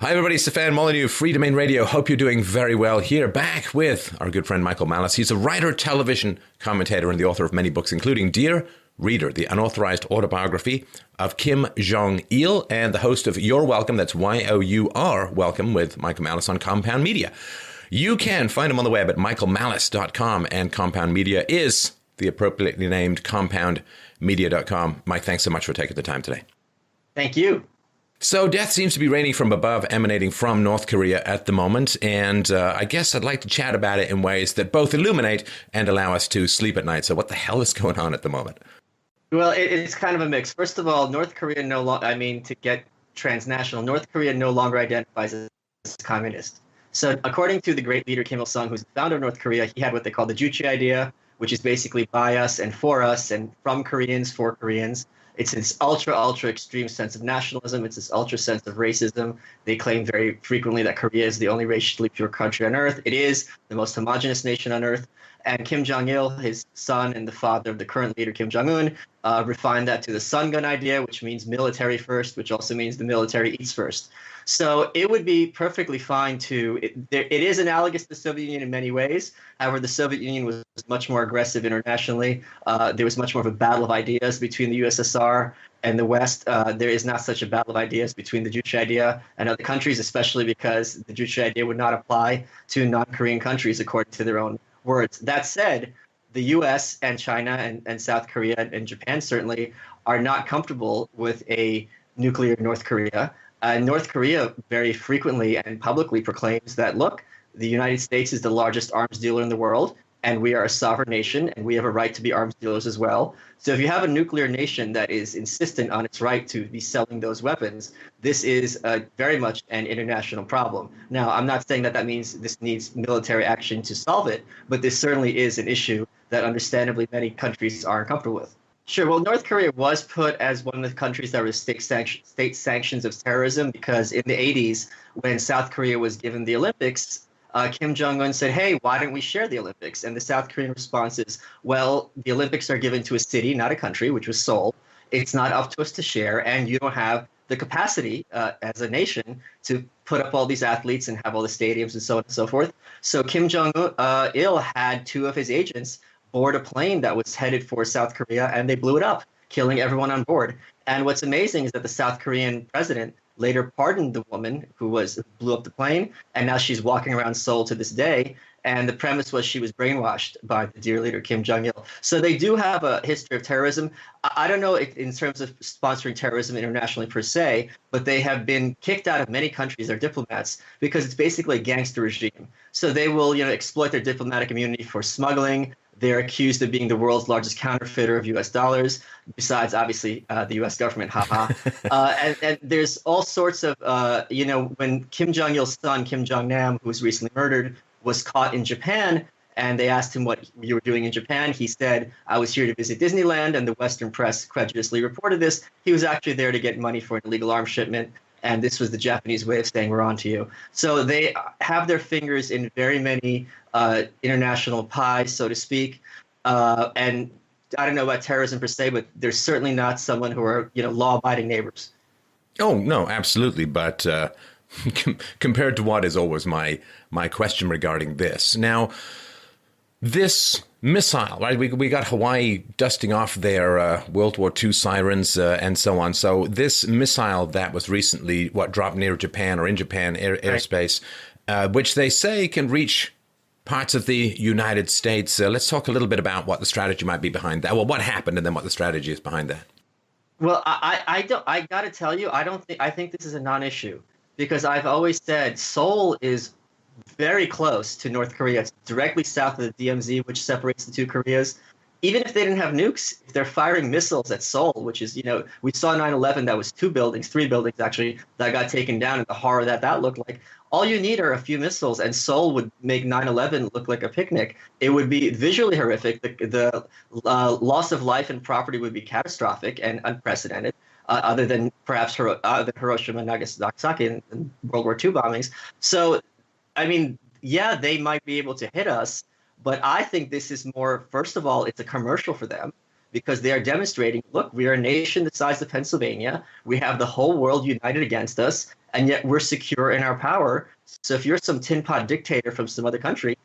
Hi everybody, Stefan, Molyneux, Free Domain Radio. Hope you're doing very well here. Back with our good friend Michael Malice. He's a writer, television commentator, and the author of many books, including Dear Reader, the Unauthorized Autobiography of Kim Jong Il, and the host of You're Welcome, that's Y-O-U-R, Welcome, with Michael Malice on Compound Media. You can find him on the web at michaelmalice.com, and Compound Media is the appropriately named compoundmedia.com. Mike, thanks so much for taking the time today. Thank you. So death seems to be raining from above, emanating from North Korea at the moment, and I guess I'd like to chat about it in ways that both illuminate and allow us to sleep at night. So what the hell is going on at the moment? Well, it's kind of a mix. First of all, North Korea to get transnational, North Korea no longer identifies as communist. So according to the great leader Kim Il-sung, who's the founder of North Korea, he had what they call the Juche idea, which is basically by us and for us and from Koreans for Koreans. It's this ultra extreme sense of nationalism. It's this ultra sense of racism. They claim very frequently that Korea is the only racially pure country on earth. It is the most homogenous nation on earth. And Kim Jong Il, his son and the father of the current leader, Kim Jong-un, refined that to the sun gun idea, which means military first, which also means the military eats first. So it would be perfectly fine it is analogous to the Soviet Union in many ways. However, the Soviet Union was much more aggressive internationally. There was much more of a battle of ideas between the USSR and the West. There is not such a battle of ideas between the Juche idea and other countries, especially because the Juche idea would not apply to non-Korean countries according to their own words. That said, the U.S. and China and South Korea and Japan certainly are not comfortable with a nuclear North Korea. North Korea very frequently and publicly proclaims that, look, the United States is the largest arms dealer in the world, and we are a sovereign nation, and we have a right to be arms dealers as well. So if you have a nuclear nation that is insistent on its right to be selling those weapons, this is very much an international problem. Now, I'm not saying that means this needs military action to solve it, but this certainly is an issue that understandably many countries are uncomfortable with. Sure. Well, North Korea was put as one of the countries that was state sanctions of terrorism because in the 80s, when South Korea was given the Olympics, Kim Jong-un said, hey, why don't we share the Olympics? And the South Korean response is, well, the Olympics are given to a city, not a country, which was Seoul. It's not up to us to share, and you don't have the capacity as a nation to put up all these athletes and have all the stadiums and so on and so forth. So Kim Jong-il had two of his agents board a plane that was headed for South Korea, and they blew it up, killing everyone on board. And what's amazing is that the South Korean president later pardoned the woman who blew up the plane, and now she's walking around Seoul to this day. And the premise was she was brainwashed by the dear leader Kim Jong-il. So they do have a history of terrorism. I don't know in terms of sponsoring terrorism internationally per se, but they have been kicked out of many countries, their diplomats, because it's basically a gangster regime. So they will, exploit their diplomatic immunity for smuggling. They're accused of being the world's largest counterfeiter of U.S. dollars, besides, obviously, the U.S. government, haha. And there's all sorts of, when Kim Jong-il's son, Kim Jong-nam, who was recently murdered, was caught in Japan, and they asked him what you were doing in Japan. He said, I was here to visit Disneyland, and the Western press credulously reported this. He was actually there to get money for an illegal arms shipment, and this was the Japanese way of saying we're on to you. So they have their fingers in very many international pies, so to speak. And I don't know about terrorism per se, but they're certainly not someone who are, law-abiding neighbors. Oh, no, absolutely. But compared to what is always my question regarding this. Now, this missile, right? We got Hawaii dusting off their World War II sirens and so on. So this missile that was recently, dropped near Japan or in Japan airspace, which they say can reach parts of the United States. Let's talk a little bit about what the strategy might be behind that. Well, what happened and then what the strategy is behind that. Well, I got to tell you, I think this is a non-issue because I've always said Seoul is very close to North Korea. It's directly south of the DMZ, which separates the two Koreas. Even if they didn't have nukes, if they're firing missiles at Seoul, which is, we saw 9/11, that was three buildings actually, that got taken down, and the horror that looked like. All you need are a few missiles, and Seoul would make 9/11 look like a picnic. It would be visually horrific. The loss of life and property would be catastrophic and unprecedented, other than perhaps Hiroshima and Nagasaki and World War II bombings. So, I mean, yeah, they might be able to hit us, but I think this is more, first of all, it's a commercial for them because they are demonstrating, look, we are a nation the size of Pennsylvania. We have the whole world united against us, and yet we're secure in our power. So if you're some tin pot dictator from some other country,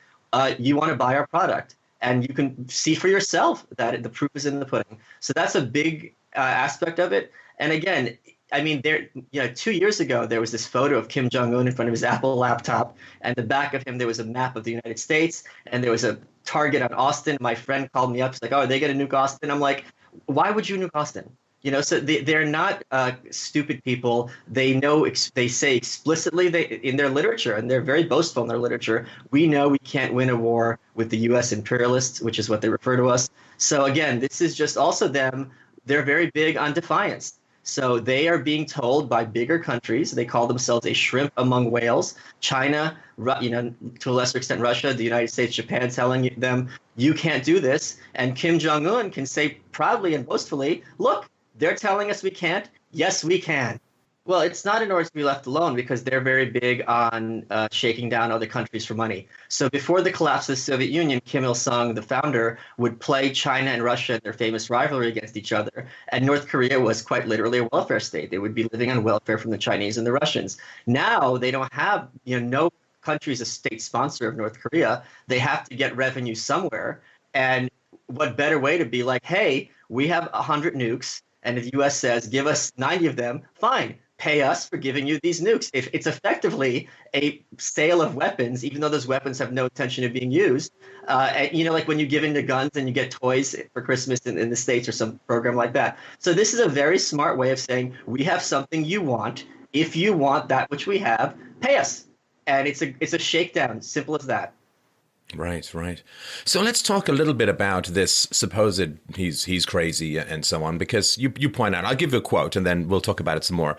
you want to buy our product. And you can see for yourself that the proof is in the pudding. So that's a big aspect of it. And again, I mean, 2 years ago, there was this photo of Kim Jong-un in front of his Apple laptop. And the back of him, there was a map of the United States. And there was a target on Austin. My friend called me up. He's like, oh, are they going to nuke Austin? I'm like, why would you nuke Austin? So they're not stupid people. They know, they say explicitly in their literature, and they're very boastful in their literature, we know we can't win a war with the U.S. imperialists, which is what they refer to us. So again, this is just also them. They're very big on defiance. So they are being told by bigger countries, they call themselves a shrimp among whales, China, to a lesser extent Russia, the United States, Japan, telling them, you can't do this. And Kim Jong-un can say proudly and boastfully, look, they're telling us we can't. Yes, we can. Well, it's not in order to be left alone, because they're very big on shaking down other countries for money. So before the collapse of the Soviet Union, Kim Il-sung, the founder, would play China and Russia in their famous rivalry against each other. And North Korea was quite literally a welfare state. They would be living on welfare from the Chinese and the Russians. Now they don't have, no country is a state sponsor of North Korea. They have to get revenue somewhere. And what better way to be like, hey, we have 100 nukes. And if the U.S. says, give us 90 of them, fine, pay us for giving you these nukes. If it's effectively a sale of weapons, even though those weapons have no intention of being used, like when you give into guns and you get toys for Christmas in the States or some program like that. So this is a very smart way of saying, we have something you want. If you want that which we have, pay us. And it's a shakedown, simple as that. Right, right. So let's talk a little bit about this supposed he's crazy and so on, because you point out, I'll give you a quote and then we'll talk about it some more.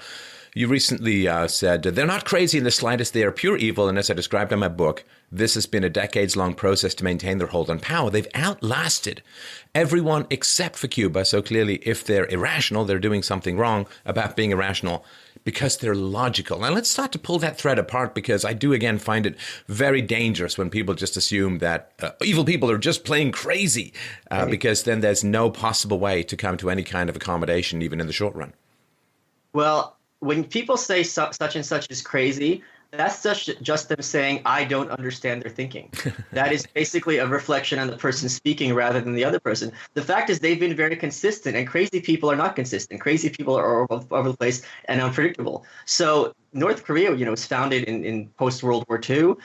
You recently said, they're not crazy in the slightest, they are pure evil, and as I described in my book, this has been a decades-long process to maintain their hold on power. They've outlasted everyone except for Cuba, so clearly if they're irrational, they're doing something wrong about being irrational, because they're logical. Now, let's start to pull that thread apart, because I do, again, find it very dangerous when people just assume that evil people are just plain crazy, because then there's no possible way to come to any kind of accommodation, even in the short run. Well, when people say such and such is crazy, that's just them saying, I don't understand their thinking. That is basically a reflection on the person speaking rather than the other person. The fact is they've been very consistent, and crazy people are not consistent. Crazy people are all over the place and unpredictable. So North Korea, was founded in post-World War II.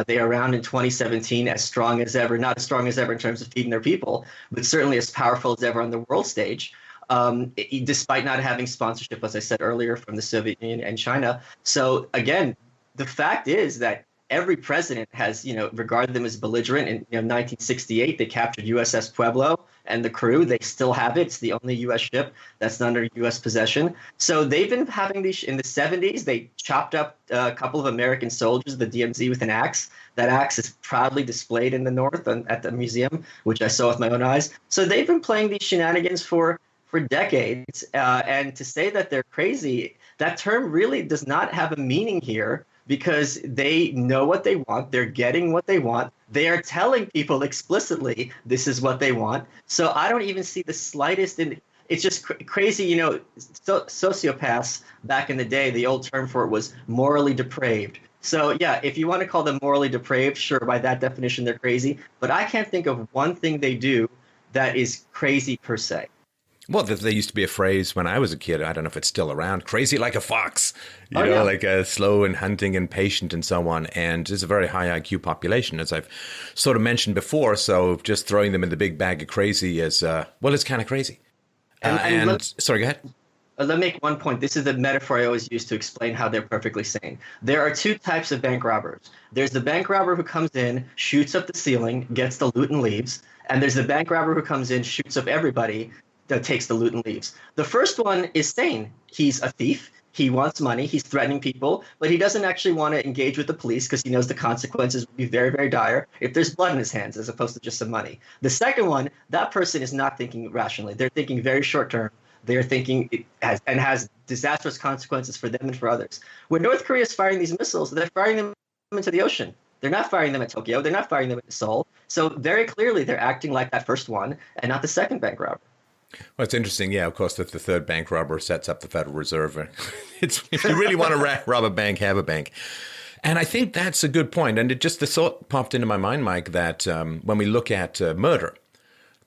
They are around in 2017 as strong as ever, not as strong as ever in terms of feeding their people, but certainly as powerful as ever on the world stage. Despite not having sponsorship, as I said earlier, from the Soviet Union and China. So again, the fact is that every president has, regarded them as belligerent. In 1968, they captured USS Pueblo and the crew. They still have it. It's the only U.S. ship that's under U.S. possession. So they've been having these. In the 70s, they chopped up a couple of American soldiers, the DMZ, with an axe. That axe is proudly displayed in the north at the museum, which I saw with my own eyes. So they've been playing these shenanigans for decades. And to say that they're crazy, that term really does not have a meaning here, because they know what they want. They're getting what they want. They are telling people explicitly this is what they want. So I don't even see the slightest. It's just crazy. Sociopaths back in the day, the old term for it was morally depraved. So yeah, if you want to call them morally depraved, sure, by that definition, they're crazy. But I can't think of one thing they do that is crazy per se. Well, there used to be a phrase when I was a kid, I don't know if it's still around, crazy like a fox, Yeah. like slow and hunting and patient and so on. And it's a very high IQ population, as I've sort of mentioned before. So just throwing them in the big bag of crazy is, it's kind of crazy. Sorry, go ahead. Let me make one point. This is the metaphor I always use to explain how they're perfectly sane. There are two types of bank robbers. There's the bank robber who comes in, shoots up the ceiling, gets the loot and leaves. And there's the bank robber who comes in, shoots up everybody, that takes the loot and leaves. The first one is sane. He's a thief. He wants money. He's threatening people, but he doesn't actually want to engage with the police because he knows the consequences would be very, very dire if there's blood in his hands as opposed to just some money. The second one, that person is not thinking rationally. They're thinking very short term. They're thinking it has disastrous consequences for them and for others. When North Korea is firing these missiles, they're firing them into the ocean. They're not firing them at Tokyo. They're not firing them at Seoul. So very clearly they're acting like that first one and not the second bank robber. Well, it's interesting. Yeah, of course, that the third bank robber sets up the Federal Reserve. It's if you really want to rob a bank, have a bank. And I think that's a good point. And it just the thought popped into my mind, Mike, that when we look at murder,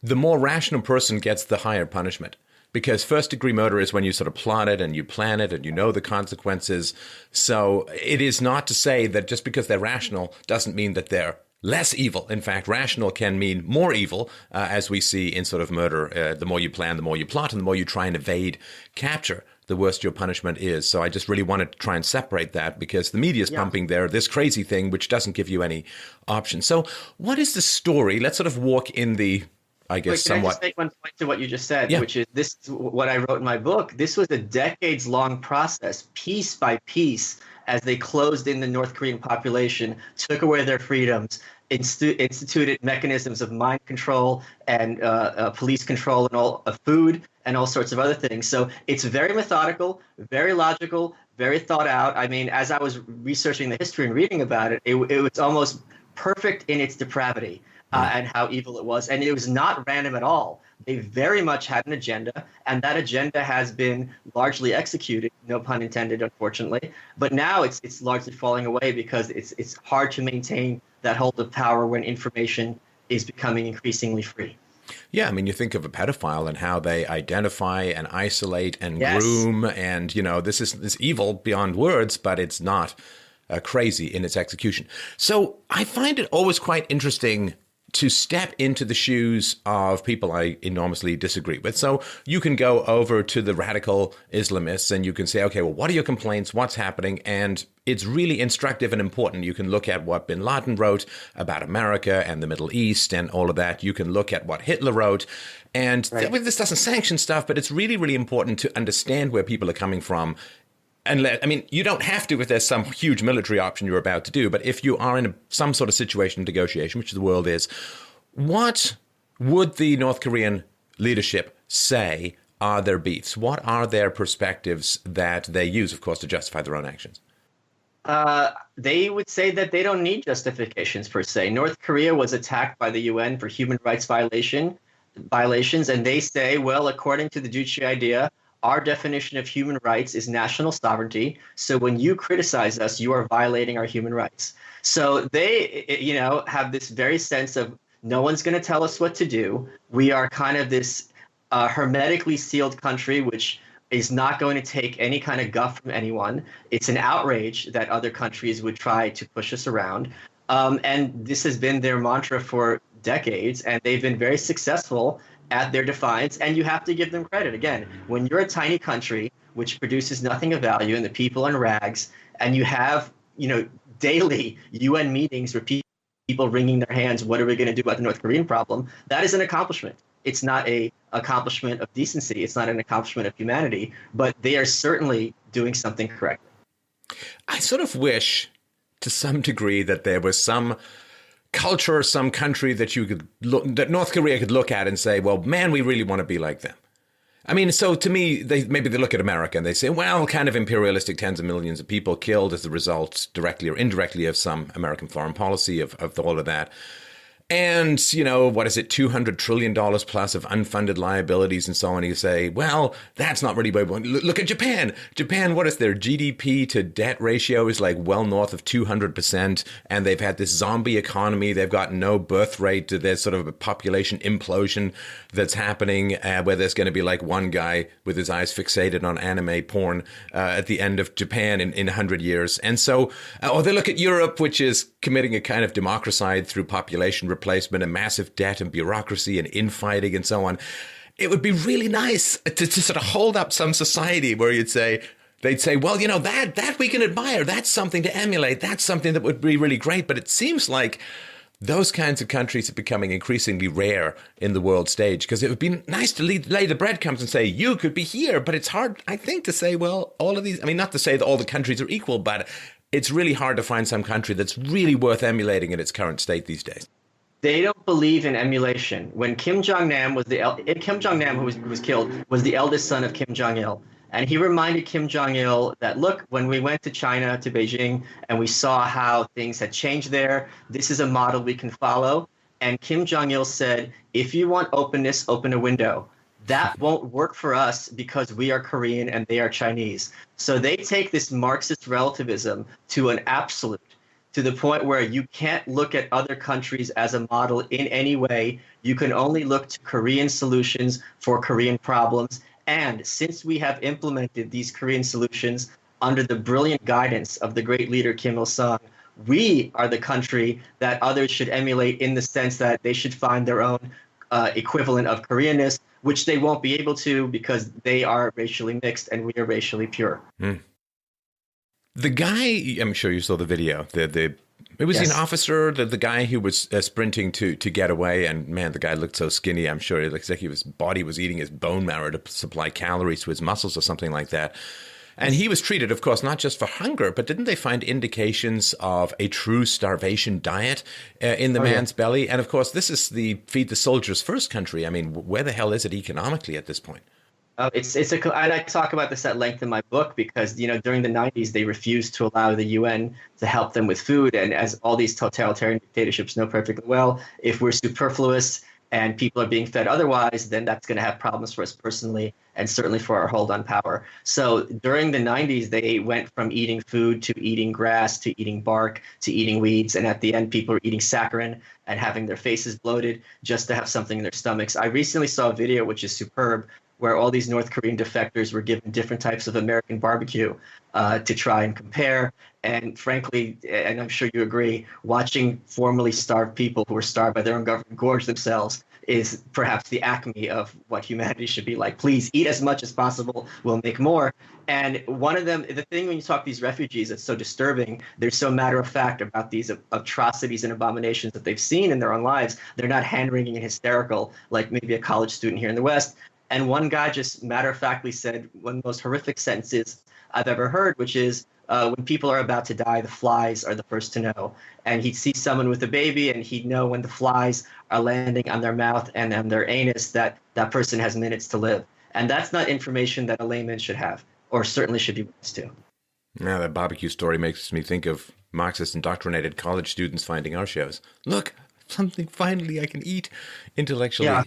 the more rational person gets the higher punishment. Because first degree murder is when you sort of plot it and you plan it and you know the consequences. So it is not to say that just because they're rational doesn't mean that they're less evil. In fact, rational can mean more evil, as we see in sort of murder. The more you plan, the more you plot, and the more you try and evade capture, the worse your punishment is. So I just really wanted to try and separate that because the media is pumping there this crazy thing which doesn't give you any options. So what is the story? Let's sort of walk in the, I guess, Can somewhat. I just make one point to what you just said, Yeah. which is this what I wrote in my book. This was a decades-long process, piece by piece, as they closed in the North Korean population, took away their freedoms, instituted mechanisms of mind control and police control and all of food and all sorts of other things. So it's very methodical, very logical, very thought out. I mean, as I was researching the history and reading about it, it was almost perfect in its depravity. And how evil it was. And it was not random at all. They very much had an agenda, and that agenda has been largely executed, no pun intended, unfortunately. But now it's largely falling away because it's hard to maintain that hold of power when information is becoming increasingly free. Yeah, I mean, you think of a pedophile and how they identify and isolate and Yes. groom, and this is evil beyond words, but it's not crazy in its execution. So I find it always quite interesting to step into the shoes of people I enormously disagree with. So you can go over to the radical Islamists and you can say, okay, well, what are your complaints? What's happening? And it's really instructive and important. You can look at what bin Laden wrote about America and the Middle East and all of that. You can look at what Hitler wrote. And this doesn't sanction stuff, but it's really, really important to understand where people are coming from. And you don't have to if there's some huge military option you're about to do, but if you are in some sort of situation of negotiation, which the world is, what would the North Korean leadership say are their beefs? What are their perspectives that they use, of course, to justify their own actions? They would say that they don't need justifications per se. North Korea was attacked by the UN for human rights violations, and they say, well, according to the Juche idea, our definition of human rights is national sovereignty. So when you criticize us, you are violating our human rights. So they, have this very sense of no one's going to tell us what to do. We are kind of this hermetically sealed country, which is not going to take any kind of guff from anyone. It's an outrage that other countries would try to push us around. And this has been their mantra for decades, and they've been very successful at their defiance, and you have to give them credit. Again, when you're a tiny country which produces nothing of value and the people in rags, and you have, daily UN meetings where people wringing their hands, what are we going to do about the North Korean problem? That is an accomplishment. It's not an accomplishment of decency. It's not an accomplishment of humanity, but they are certainly doing something correctly. I sort of wish, to some degree, that there was some culture or some country that that North Korea could look at and say, well, man, we really want to be like them. I mean, so to me, maybe they look at America and they say, well, kind of imperialistic tens of millions of people killed as a result, directly or indirectly, of some American foreign policy, of all of that. And, what is it, $200 trillion plus of unfunded liabilities and so on. You say, well, that's not really where we want. Look at Japan. Japan, what is their GDP to debt ratio is like well north of 200%. And they've had this zombie economy. They've got no birth rate. There's sort of a population implosion that's happening where there's going to be like one guy with his eyes fixated on anime porn at the end of Japan in 100 years. And so, or they look at Europe, which is committing a kind of democracide through population replacement and massive debt and bureaucracy and infighting and so on. It would be really nice to sort of hold up some society where they'd say, well, that we can admire. That's something to emulate. That's something that would be really great. But it seems like those kinds of countries are becoming increasingly rare in the world stage, because it would be nice to lay the breadcrumbs and say, you could be here. But it's hard, I think, to say, well, all of these, not to say that all the countries are equal, but it's really hard to find some country that's really worth emulating in its current state these days. They don't believe in emulation. When Kim Jong-nam who was killed, was the eldest son of Kim Jong Il. And he reminded Kim Jong-il that, look, when we went to China, to Beijing, and we saw how things had changed there, this is a model we can follow. And Kim Jong-il said, if you want openness, open a window. That won't work for us because we are Korean and they are Chinese. So they take this Marxist relativism to an absolute, to the point where you can't look at other countries as a model in any way. You can only look to Korean solutions for Korean problems. And since we have implemented these Korean solutions under the brilliant guidance of the great leader Kim Il-sung, we are the country that others should emulate, in the sense that they should find their own equivalent of Koreanness, which they won't be able to because they are racially mixed and we are racially pure. Mm. The guy, I'm sure you saw the video. It was an officer, the guy who was sprinting to get away, and man, the guy looked so skinny. I'm sure it looks like his body was eating his bone marrow to supply calories to his muscles or something like that. And he was treated, of course, not just for hunger, but didn't they find indications of a true starvation diet in the man's belly? And of course, this is the feed the soldiers first country. I mean, where the hell is it economically at this point? And I talk about this at length in my book because, during the 90s, they refused to allow the UN to help them with food. And as all these totalitarian dictatorships know perfectly well, if we're superfluous and people are being fed otherwise, then that's going to have problems for us personally and certainly for our hold on power. So during the 90s, they went from eating food to eating grass to eating bark to eating weeds. And at the end, people are eating saccharin and having their faces bloated just to have something in their stomachs. I recently saw a video, which is superb, where all these North Korean defectors were given different types of American barbecue to try and compare. And frankly, and I'm sure you agree, watching formerly starved people who were starved by their own government gorge themselves is perhaps the acme of what humanity should be like. Please eat as much as possible. We'll make more. And one of them, the thing when you talk to these refugees that's so disturbing, they're so matter of fact about these atrocities and abominations that they've seen in their own lives. They're not hand-wringing and hysterical like maybe a college student here in the West. And one guy just matter-of-factly said one of the most horrific sentences I've ever heard, which is, when people are about to die, the flies are the first to know. And he'd see someone with a baby, and he'd know when the flies are landing on their mouth and on their anus that that person has minutes to live. And that's not information that a layman should have, or certainly should be witness to. Now, that barbecue story makes me think of Marxist indoctrinated college students finding our shows. Look, something finally I can eat intellectually. Yeah.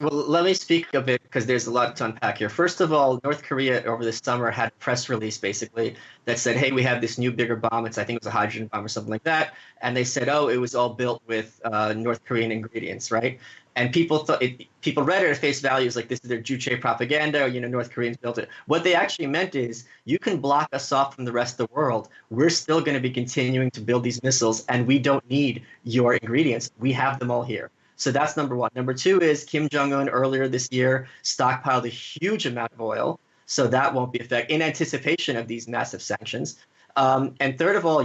Well, let me speak a bit because there's a lot to unpack here. First of all, North Korea over the summer had a press release basically that said, hey, we have this new bigger bomb. I think it was a hydrogen bomb or something like that. And they said, oh, it was all built with North Korean ingredients, right? And people read it at face value as like, this is their Juche propaganda, North Koreans built it. What they actually meant is, you can block us off from the rest of the world. We're still going to be continuing to build these missiles, and we don't need your ingredients. We have them all here. So that's number one. Number two is Kim Jong-un earlier this year stockpiled a huge amount of oil. So that won't be affected in anticipation of these massive sanctions. And third of all,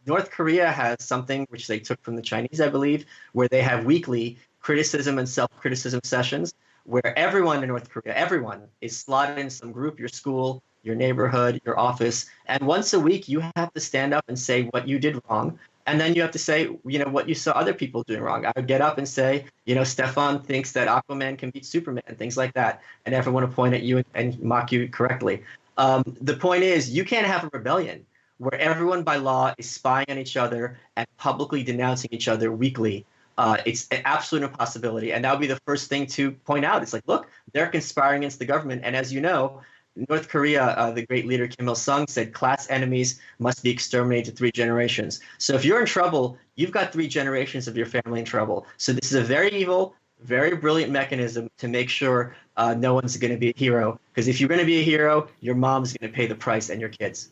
North Korea has something which they took from the Chinese, I believe, where they have weekly criticism and self-criticism sessions where everyone in North Korea, everyone is slotted in some group, your school, your neighborhood, your office. And once a week, you have to stand up and say what you did wrong. And then you have to say, what you saw other people doing wrong. I would get up and say, Stefan thinks that Aquaman can beat Superman, things like that. And everyone will point at you and mock you correctly. The point is, you can't have a rebellion where everyone by law is spying on each other and publicly denouncing each other weekly. It's an absolute impossibility. And that would be the first thing to point out. It's like, look, they're conspiring against the government. And as you know, North Korea, the great leader Kim Il-sung said class enemies must be exterminated to 3 generations. So if you're in trouble, you've got 3 generations of your family in trouble. So this is a very evil, very brilliant mechanism to make sure no one's going to be a hero. Because if you're going to be a hero, your mom's going to pay the price and your kids.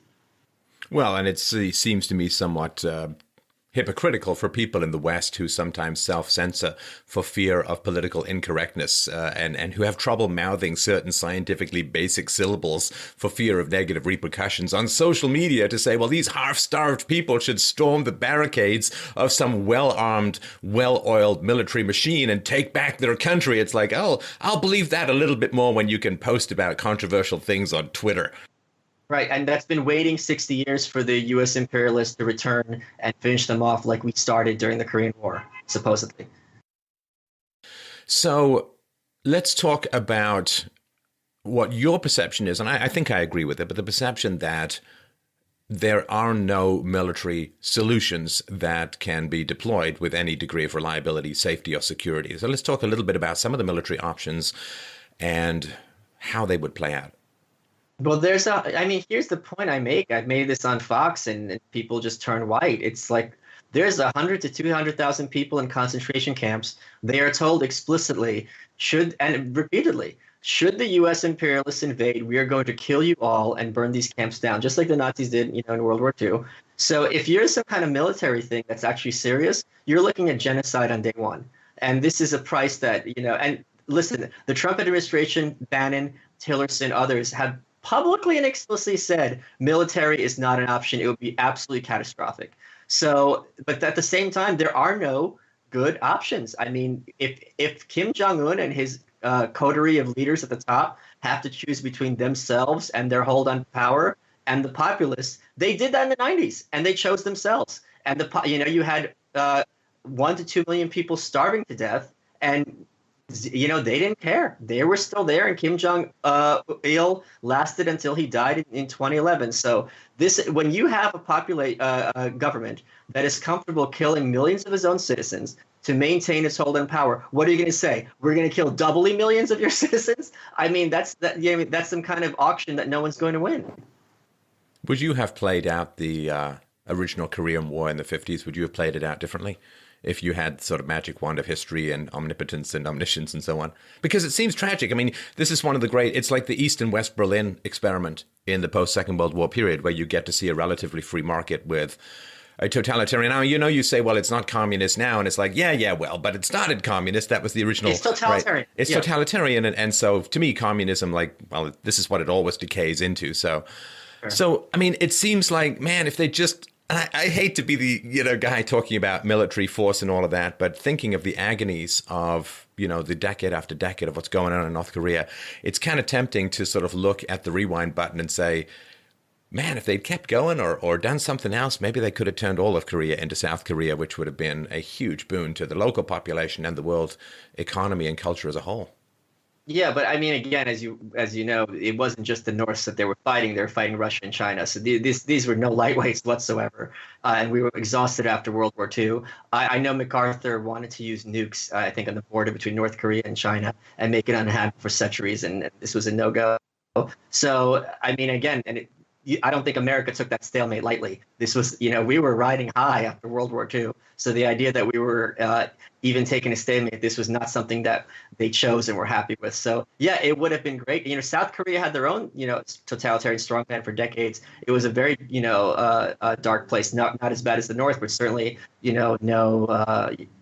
Well, and it seems to me somewhat hypocritical for people in the West who sometimes self-censor for fear of political incorrectness and who have trouble mouthing certain scientifically basic syllables for fear of negative repercussions on social media to say, well, these half-starved people should storm the barricades of some well-armed, well-oiled military machine and take back their country. It's like, oh, I'll believe that a little bit more when you can post about controversial things on Twitter. Right, and that's been waiting 60 years for the U.S. imperialists to return and finish them off like we started during the Korean War, supposedly. So let's talk about what your perception is, and I think I agree with it, but the perception that there are no military solutions that can be deployed with any degree of reliability, safety, or security. So let's talk a little bit about some of the military options and how they would play out. Well, here's the point I make. I've made this on Fox, and people just turn white. It's like there's 100 to 200,000 people in concentration camps. They are told explicitly, and repeatedly, should the U.S. imperialists invade, we are going to kill you all and burn these camps down, just like the Nazis did, in World War II. So if you're some kind of military thing that's actually serious, you're looking at genocide on day one. And this is a price that, and listen, the Trump administration, Bannon, Tillerson, others have publicly and explicitly said military is not an option. It would be absolutely catastrophic. So, but at the same time, there are no good options. I mean, if Kim Jong-un and his coterie of leaders at the top have to choose between themselves and their hold on power and the populace, they did that in the 90s, and they chose themselves. And you had 1 to 2 million people starving to death, and they didn't care. They were still there, and Kim Jong Il lasted until he died in 2011. So when you have a government that is comfortable killing millions of its own citizens to maintain its hold on power, what are you going to say? We're going to kill doubly millions of your citizens? I mean, that's some kind of auction that no one's going to win. Would you have played out the original Korean War in the 50s? Would you have played it out differently if you had sort of magic wand of history and omnipotence and omniscience and so on? Because it seems tragic. I mean, this is one of the great, it's like the East and West Berlin experiment in the post-Second World War period, where you get to see a relatively free market with a totalitarian. Now, you say, well, it's not communist now. And it's like, well, but it started communist. That was the original. It's totalitarian. Right? It's totalitarian. And so to me, communism, this is what it always decays into. So, I mean, it seems like, man, if they just, I hate to be the guy talking about military force and all of that, but thinking of the agonies of the decade after decade of what's going on in North Korea, it's kind of tempting to sort of look at the rewind button and say, man, if they'd kept going or done something else, maybe they could have turned all of Korea into South Korea, which would have been a huge boon to the local population and the world economy and culture as a whole. Yeah, but I mean, again, as you know, it wasn't just the North that they were fighting. They were fighting Russia and China. So these were no lightweights whatsoever. And we were exhausted after World War II. I know MacArthur wanted to use nukes, I think, on the border between North Korea and China and make it unhabitable for centuries. And this was a no-go. So, I mean, again, I don't think America took that stalemate lightly. This was, we were riding high after World War II. So the idea that we were even taking a stalemate, this was not something that they chose and were happy with. So, yeah, it would have been great. South Korea had their own, totalitarian strongman for decades. It was a very, dark place, not as bad as the North, but certainly, no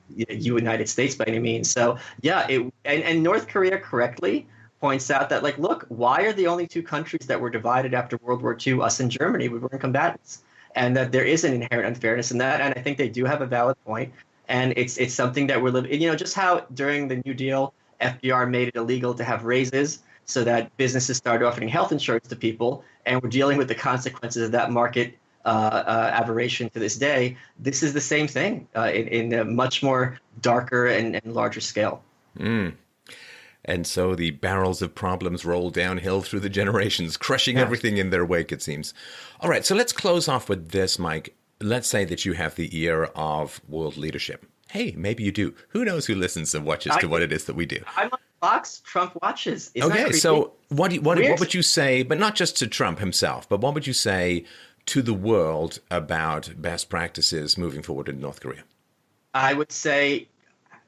United States by any means. So, yeah, and North Korea correctly points out that, look, why are the only two countries that were divided after World War II, us and Germany? We weren't combatants. And that there is an inherent unfairness in that. And I think they do have a valid point. And it's something that we're living, just how during the New Deal, FDR made it illegal to have raises so that businesses started offering health insurance to people. And we're dealing with the consequences of that market aberration to this day. This is the same thing in a much more darker and larger scale. Mm. And so the barrels of problems roll downhill through the generations, crushing everything in their wake, it seems. All right, so let's close off with this, Mike. Let's say that you have the ear of world leadership. Hey, maybe you do. Who knows who listens and watches to what it is that we do? I'm on Fox. Trump watches. Isn't okay, so what would you say, but not just to Trump himself, but what would you say to the world about best practices moving forward in North Korea? I would say,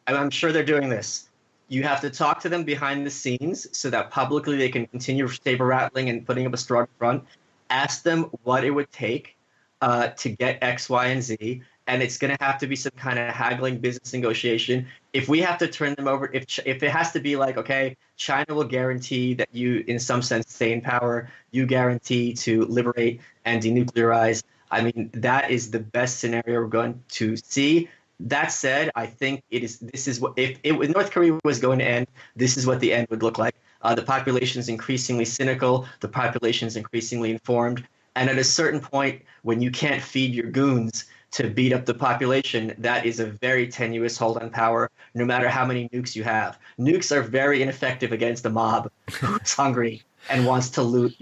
I'm sure they're doing this. You have to talk to them behind the scenes so that publicly they can continue saber rattling and putting up a strong front. Ask them what it would take to get X, Y, and Z. And it's going to have to be some kind of haggling business negotiation. If we have to turn them over, if it has to be like, okay, China will guarantee that you, in some sense, stay in power. You guarantee to liberate and denuclearize. I mean, that is the best scenario we're going to see. That said, I think this is what, if North Korea was going to end, this is what the end would look like. The population is increasingly cynical. The population is increasingly informed. And at a certain point, when you can't feed your goons to beat up the population, that is a very tenuous hold on power, no matter how many nukes you have. Nukes are very ineffective against a mob who's hungry. and wants to loot,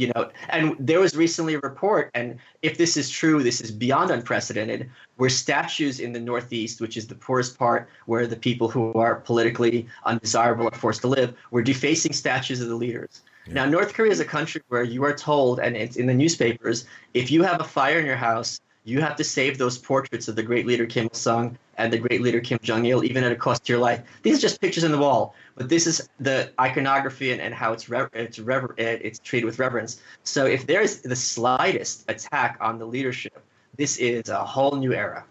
and there was recently a report, and if this is true, this is beyond unprecedented, where statues in the Northeast, which is the poorest part, where the people who are politically undesirable are forced to live, were defacing statues of the leaders. Yeah. Now, North Korea is a country where you are told, and it's in the newspapers, if you have a fire in your house, you have to save those portraits of the great leader Kim Il-sung and the great leader Kim Jong Il, even at a cost to your life. These are just pictures on the wall, but this is the iconography and how it's treated with reverence. So if there's the slightest attack on the leadership, this is a whole new era.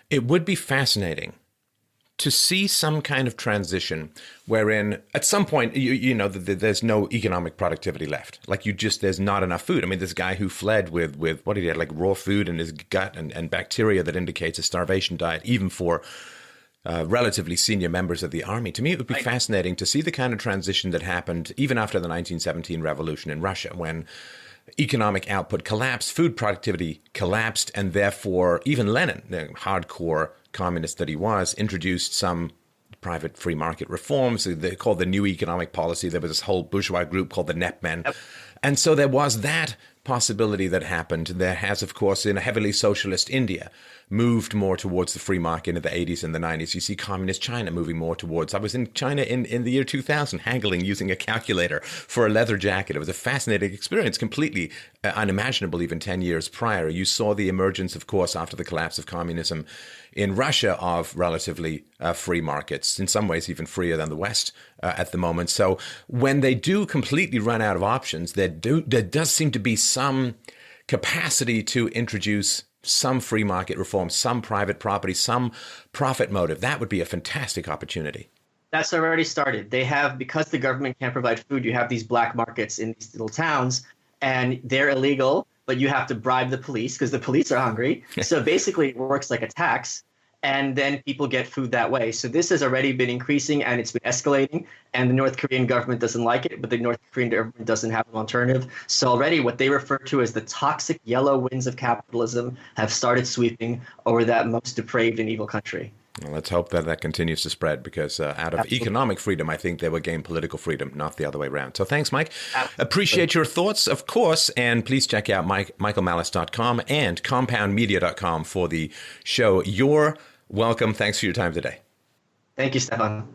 It would be fascinating to see some kind of transition wherein at some point, there's no economic productivity left. Like there's not enough food. I mean, this guy who fled with what he had, like raw food in his gut and bacteria that indicates a starvation diet, even for relatively senior members of the army. To me, it would be fascinating to see the kind of transition that happened even after the 1917 revolution in Russia, when economic output collapsed, food productivity collapsed, and therefore even Lenin, the hardcore communist that he was, introduced some private free market reforms. They called the New Economic Policy. There was this whole bourgeois group called the Net Men. Yep. And so there was that possibility that happened. There has, of course, in a heavily socialist India, moved more towards the free market in the 80s and the 90s. You see communist China moving more towards. I was in China in the year 2000, haggling using a calculator for a leather jacket. It was a fascinating experience, completely unimaginable even 10 years prior. You saw the emergence, of course, after the collapse of communism in Russia, of relatively free markets, in some ways even freer than the West at the moment. So when they do completely run out of options, there does seem to be some capacity to introduce some free market reform, some private property, some profit motive. That would be a fantastic opportunity. That's already started. They have, because the government can't provide food, you have these black markets in these little towns, and they're illegal, but you have to bribe the police because the police are hungry. So basically it works like a tax, and then people get food that way. So this has already been increasing, and it's been escalating, and the North Korean government doesn't like it, but the North Korean government doesn't have an alternative. So already what they refer to as the toxic yellow winds of capitalism have started sweeping over that most depraved and evil country. Well, let's hope that continues to spread, because out of economic freedom, I think they will gain political freedom, not the other way around. So thanks, Mike. Absolutely. Appreciate your thoughts, of course. And please check out michaelmalice.com and compoundmedia.com for the show. You're welcome. Thanks for your time today. Thank you, Stefan.